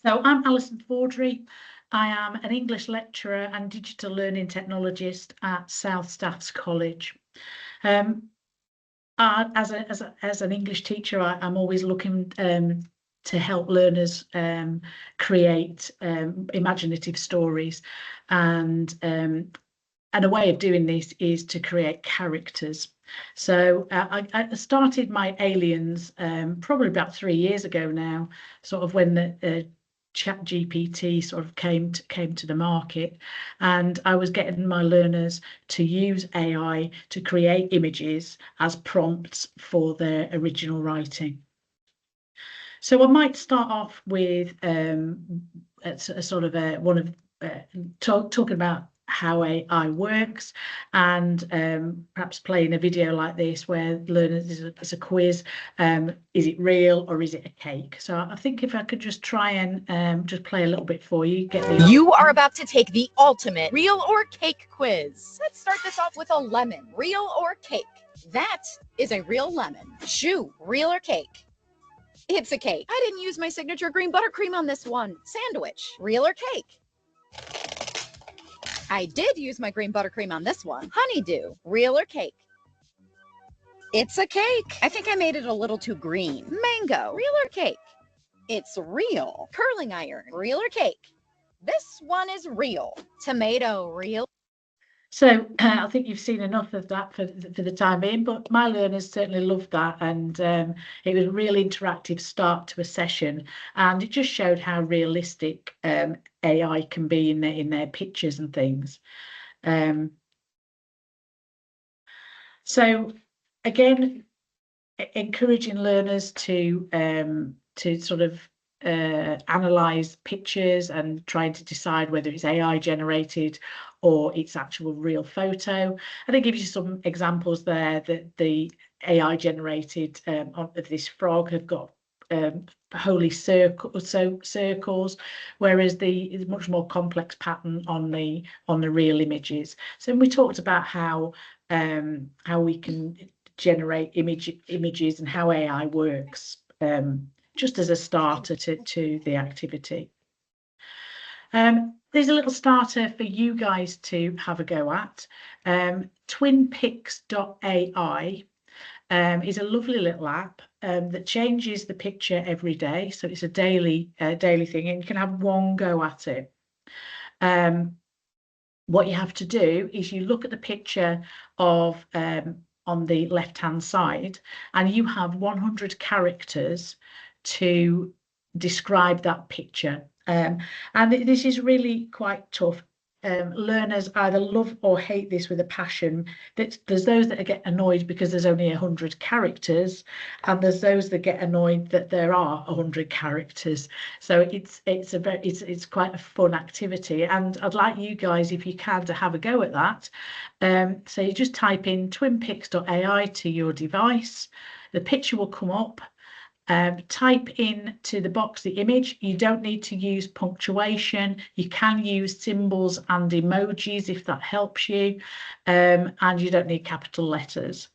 So I'm Alison Fawdrey. I am an English lecturer and digital learning technologist at South Staffs College. As an English teacher, I'm always looking to help learners create imaginative stories, and a way of doing this is to create characters. So I started my aliens probably about 3 years ago now, sort of when the ChatGPT sort of came to the market, and I was getting my learners to use AI to create images as prompts for their original writing. So I might start off with a sort of talking about how AI works, and perhaps playing a video like this where learners is a quiz. Is it real or is it a cake? So I think if I could just try and just play a little bit for you. You are about to take the ultimate real or cake quiz. Let's start this off with a lemon. Real or cake? That is a real lemon. Shoe, real or cake? It's a cake. I didn't use my signature green buttercream on this one. Sandwich, real or cake? I did use my green buttercream on this one. Honeydew, real or cake? It's a cake. I think I made it a little too green. Mango, real or cake? It's real. Curling iron, real or cake? This one is real. Tomato, real. So I think you've seen enough of that for the time being, but my learners certainly loved that, and it was a really interactive start to a session, and it just showed how realistic AI can be in their pictures and things. So again, encouraging learners to sort of analyze pictures and trying to decide whether it's AI generated or it's actual real photo. And it gives you some examples there that the AI generated of this frog have got holy circles, whereas the much more complex pattern on the real images. So we talked about how we can generate images and how AI works, just as a starter to the activity. There's a little starter for you guys to have a go at. twinpics.ai is a lovely little app that changes the picture every day. So it's a daily thing, and you can have one go at it. What you have to do is you look at the picture of on the left-hand side, and you have 100 characters to describe that picture. And this is really quite tough. Learners either love or hate this with a passion. There's those that get annoyed because there's only 100 characters, and there's those that get annoyed that there are 100 characters. So it's quite a fun activity, and I'd like you guys, if you can, to have a go at that. So you just type in twinpics.ai to your device. The picture will come up. Type in to the box the image. You don't need to use punctuation. You can use symbols and emojis if that helps you, and you don't need capital letters.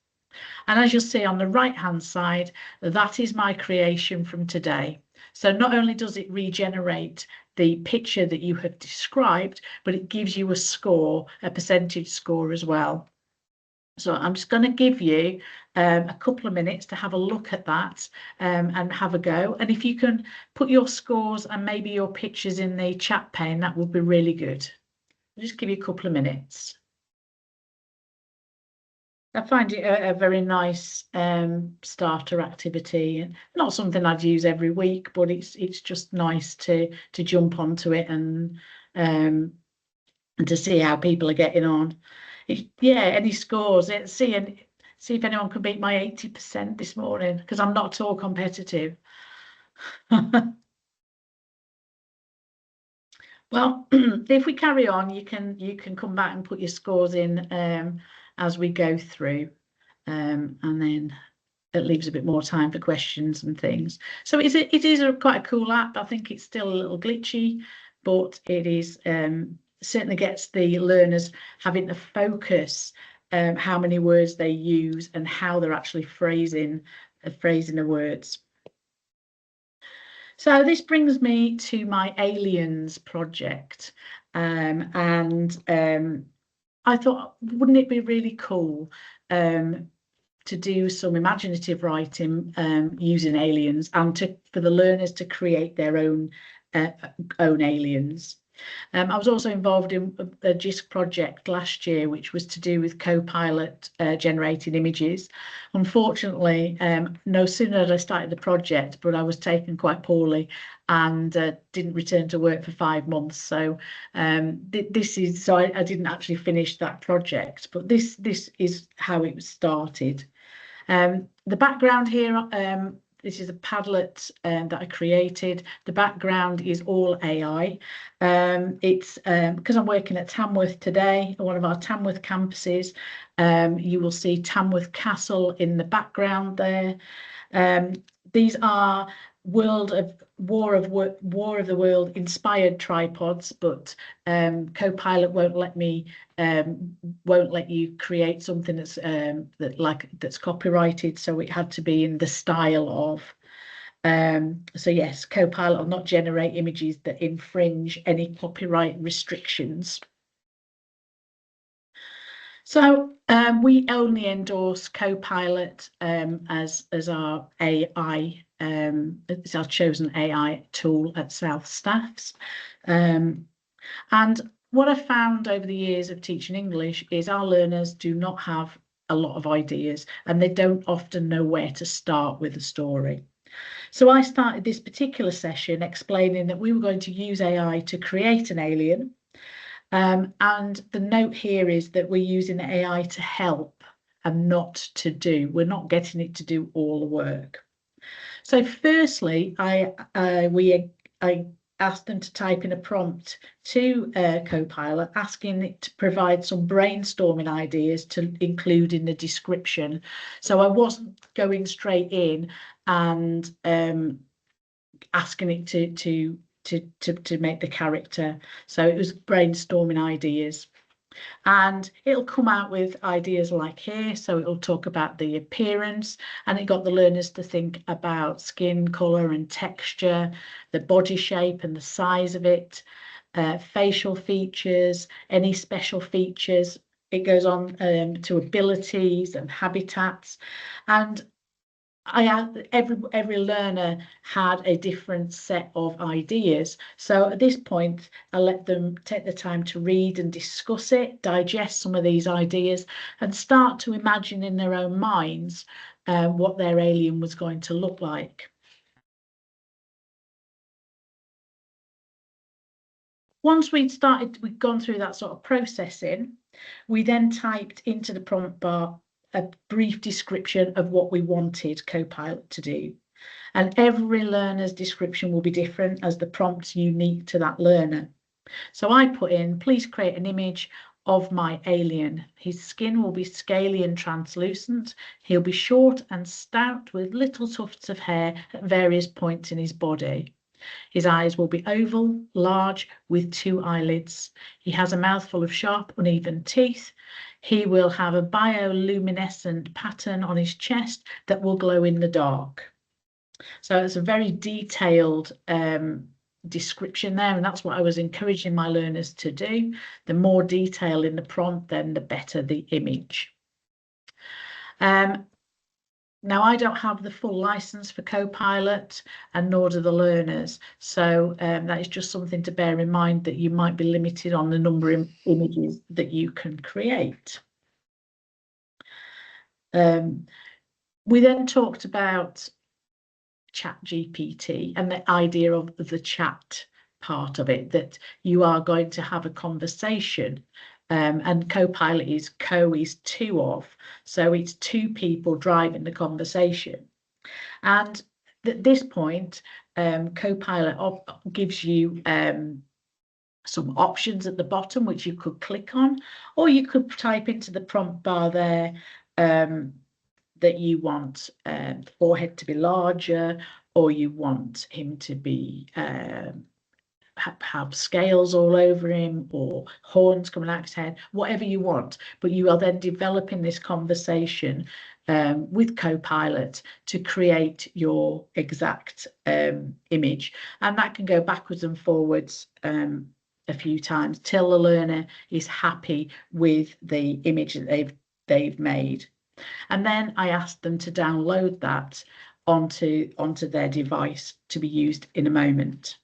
And as you'll see on the right hand side, that is my creation from today. So not only does it regenerate the picture that you have described, but it gives you a score, a percentage score as well. So I'm just going to give you a couple of minutes to have a look at that and have a go. And if you can put your scores and maybe your pictures in the chat pane, that would be really good. I'll just give you a couple of minutes. I find it a very nice starter activity, and not something I'd use every week, but it's just nice to jump onto it and to see how people are getting on. Yeah, any scores? See if anyone can beat my 80% this morning, because I'm not at all competitive. Well, if we carry on, you can come back and put your scores in as we go through, and then it leaves a bit more time for questions and things. So it is quite a cool app. I think it's still a little glitchy, but it is certainly gets the learners having to focus how many words they use and how they're actually phrasing the words. So this brings me to my aliens project, and I thought, wouldn't it be really cool to do some imaginative writing using aliens, and for the learners to create their own aliens. I was also involved in a Jisc project last year, which was to do with Copilot generating images. Unfortunately, no sooner had I started the project, but I was taken quite poorly and didn't return to work for 5 months. So I didn't actually finish that project, but this is how it was started. The background here, this is a Padlet that I created. The background is all AI. It's because I'm working at Tamworth today, one of our Tamworth campuses. You will see Tamworth Castle in the background there. These are War of the World inspired tripods, but Copilot won't let you create something that's copyrighted, so it had to be in the style of. So yes, Copilot will not generate images that infringe any copyright restrictions. So we only endorse Copilot as our AI. It's our chosen AI tool at South Staffs. And what I've found over the years of teaching English is our learners do not have a lot of ideas, and they don't often know where to start with a story. So I started this particular session explaining that we were going to use AI to create an alien. And the note here is that we're using AI to help and not to do. We're not getting it to do all the work. So firstly, I asked them to type in a prompt to Copilot, asking it to provide some brainstorming ideas to include in the description. So I wasn't going straight in and asking it to make the character. So it was brainstorming ideas. And it'll come out with ideas like here. So it'll talk about the appearance, and it got the learners to think about skin color and texture, the body shape and the size of it, facial features, any special features. It goes on to abilities and habitats. And every learner had a different set of ideas. So at this point, I let them take the time to read and discuss it, digest some of these ideas, and start to imagine in their own minds what their alien was going to look like. Once we'd gone through that sort of processing, we then typed into the prompt bar a brief description of what we wanted Copilot to do. And every learner's description will be different, as the prompt's unique to that learner. So I put in, please create an image of my alien. His skin will be scaly and translucent. He'll be short and stout with little tufts of hair at various points in his body. His eyes will be oval, large, with 2 eyelids. He has a mouthful of sharp, uneven teeth. He will have a bioluminescent pattern on his chest that will glow in the dark. So it's a very detailed description there, and that's what I was encouraging my learners to do. The more detail in the prompt, then the better the image. Now, I don't have the full license for Copilot, and nor do the learners. So that is just something to bear in mind, that you might be limited on the number of images that you can create. We then talked about ChatGPT and the idea of the chat part of it, that you are going to have a conversation. And Copilot is two of, so it's 2 people driving the conversation. And at this point, Copilot gives you some options at the bottom which you could click on, or you could type into the prompt bar there that you want the forehead to be larger, or you want him to be have scales all over him or horns coming out of his head, whatever you want. But you are then developing this conversation with Copilot to create your exact image. And that can go backwards and forwards a few times till the learner is happy with the image that they've made. And then I asked them to download that onto their device to be used in a moment.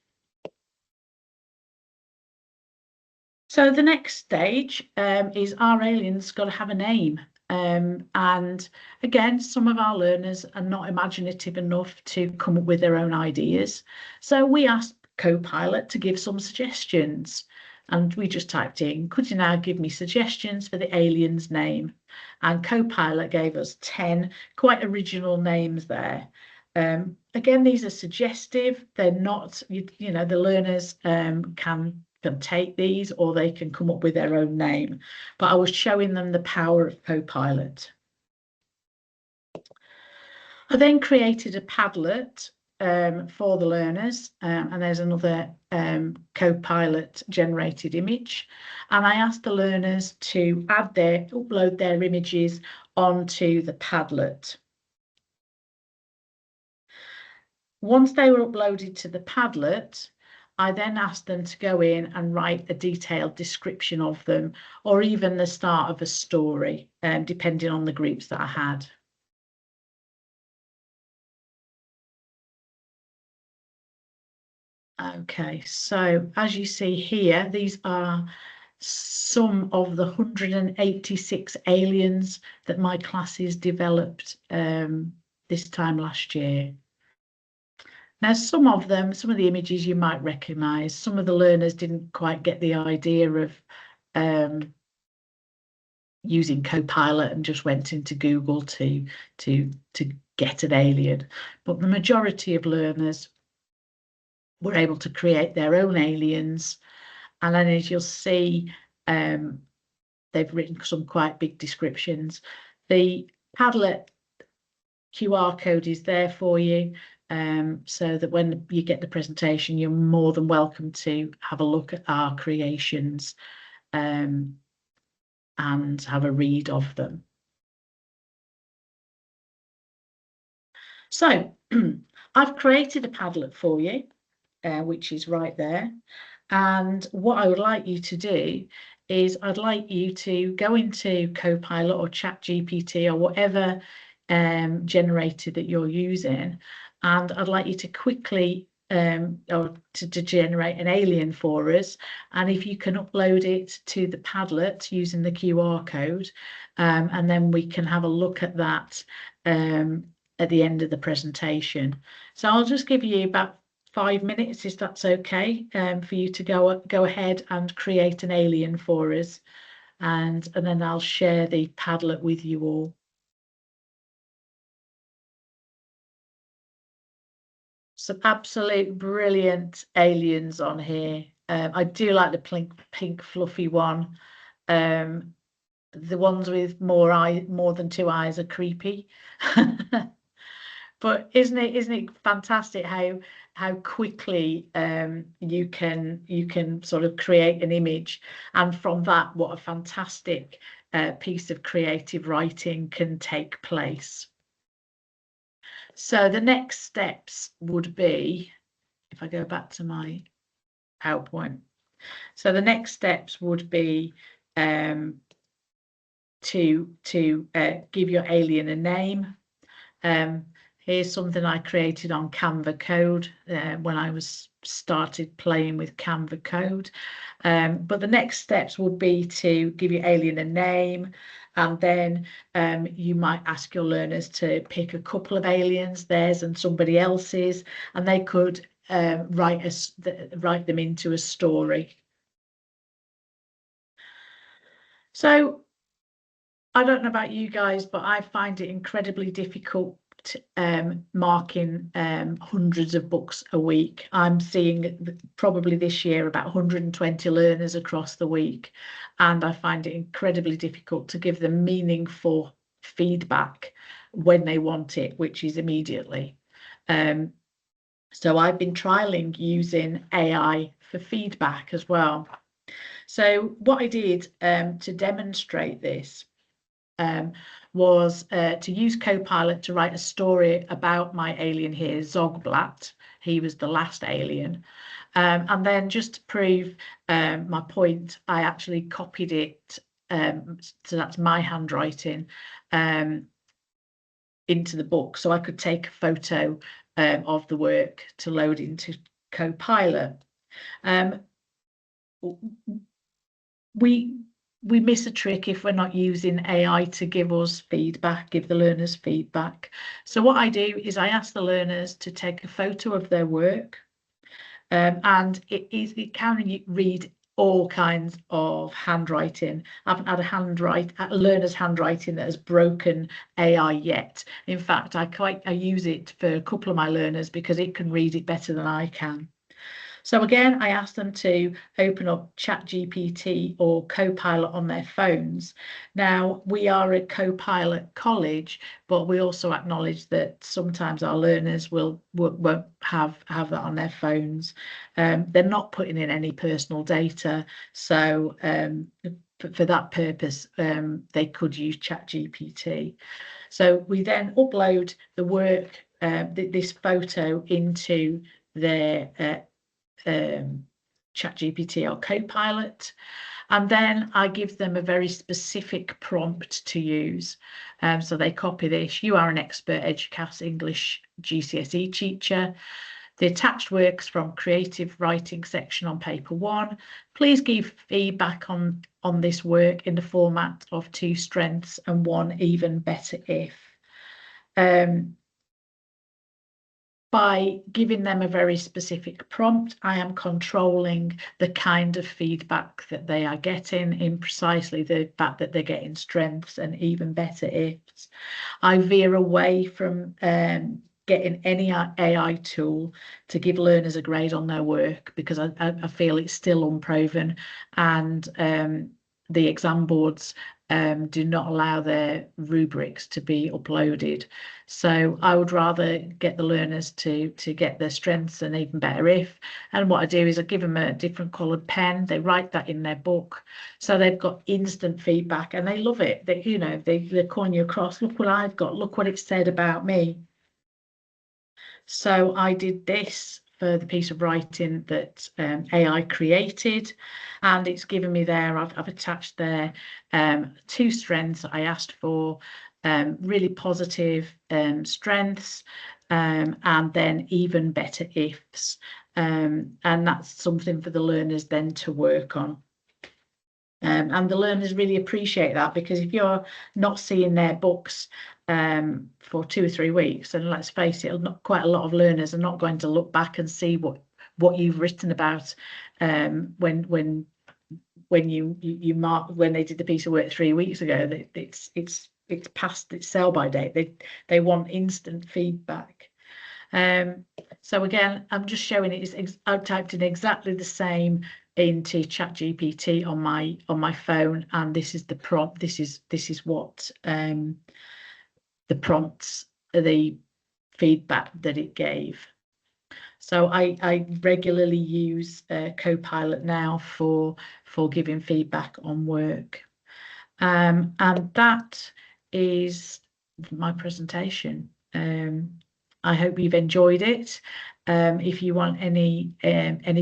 So the next stage is our alien's got to have a name. And again, some of our learners are not imaginative enough to come up with their own ideas. So we asked Copilot to give some suggestions. And we just typed in, could you now give me suggestions for the alien's name? And Copilot gave us 10 quite original names there. Again, these are suggestive. They're not, you know, the learners can take these or they can come up with their own name. But I was showing them the power of Copilot. I then created a Padlet for the learners, and there's another Copilot generated image. And I asked the learners to upload their images onto the Padlet. Once they were uploaded to the Padlet, I then asked them to go in and write a detailed description of them, or even the start of a story, depending on the groups that I had. Okay, so as you see here, these are some of the 186 aliens that my classes developed this time last year. Now, some of the images you might recognise. Some of the learners didn't quite get the idea of using Copilot and just went into Google to get an alien. But the majority of learners were able to create their own aliens. And then, as you'll see, they've written some quite big descriptions. The Padlet QR code is there for you, so that when you get the presentation, you're more than welcome to have a look at our creations and have a read of them. So I've created a Padlet for you, which is right there. And what I would like you to do is I'd like you to go into Copilot or ChatGPT or whatever generator that you're using, and I'd like you to quickly or to generate an alien for us. And if you can upload it to the Padlet using the QR code, and then we can have a look at that at the end of the presentation. So I'll just give you about 5 minutes, if that's okay, for you to go ahead and create an alien for us, and then I'll share the Padlet with you all. Some absolute brilliant aliens on here. I do like the pink fluffy one. The ones with more than 2 eyes are creepy. But isn't it fantastic how quickly you can sort of create an image, and from that, what a fantastic piece of creative writing can take place. So the next steps would be, if I go back to my PowerPoint, so the next steps would be to give your alien a name. Here's something I created on Canva Code when I started playing with Canva Code. But the next steps would be to give your alien a name, and then you might ask your learners to pick a couple of aliens, theirs and somebody else's, and they could write them into a story. So I don't know about you guys, but I find it incredibly difficult marking hundreds of books a week. I'm seeing probably this year about 120 learners across the week, and I find it incredibly difficult to give them meaningful feedback when they want it, which is immediately. So I've been trialing using AI for feedback as well. So what I did to demonstrate this was to use Copilot to write a story about my alien here, Zogblat. He was the last alien. And then just to prove my point, I actually copied it, so that's my handwriting, into the book. So I could take a photo of the work to load into Copilot. We miss a trick if we're not using AI to give us feedback, give the learners feedback. So what I do is I ask the learners to take a photo of their work, and it can read all kinds of handwriting. I haven't had a learner's handwriting that has broken AI yet. In fact, I use it for a couple of my learners because it can read it better than I can. So again, I asked them to open up ChatGPT or Copilot on their phones. Now, we are a Copilot college, but we also acknowledge that sometimes our learners won't have that on their phones. They're not putting in any personal data, so for that purpose, they could use ChatGPT. So we then upload the work, this photo, into their ChatGPT or Copilot, and then I give them a very specific prompt to use. So they copy this: you are an expert EduCAS English GCSE teacher. The attached works from creative writing section on paper 1. Please give feedback on this work in the format of 2 strengths and 1 even better if. By giving them a very specific prompt, I am controlling the kind of feedback that they are getting in precisely the fact that they're getting strengths and even better ifs. I veer away from getting any AI tool to give learners a grade on their work because I feel it's still unproven, and the exam boards do not allow their rubrics to be uploaded. So I would rather get the learners to get their strengths and even better if. And what I do is I give them a different coloured pen. They write that in their book, so they've got instant feedback and they love it. They're calling you across. Look what I've got. Look what it said about me. So I did this for the piece of writing that AI created, and it's given me there. I've attached there 2 strengths I asked for, really positive strengths, and then even better ifs, and that's something for the learners then to work on. And the learners really appreciate that, because if you're not seeing their books for 2 or 3 weeks, and let's face it, quite a lot of learners are not going to look back and see what you've written about when they did the piece of work 3 weeks ago. It's past its sell-by date. They want instant feedback. So again, I'm just showing it. I've typed in exactly the same into ChatGPT on my phone, and this is the prompt. This is what the prompts, the feedback that it gave. So I regularly use Copilot now for giving feedback on work, and that is my presentation. I hope you've enjoyed it. If you want any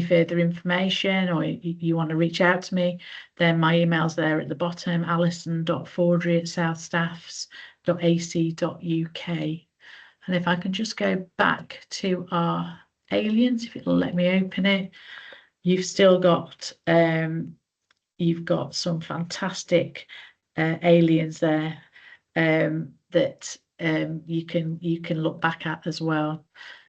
further information, or you want to reach out to me, then my email's there at the bottom: alison.fawdrey@southstaffs.ac.uk. And if I can just go back to our aliens, if it'll let me open it, you've still got you've got some fantastic aliens there that you can look back at as well.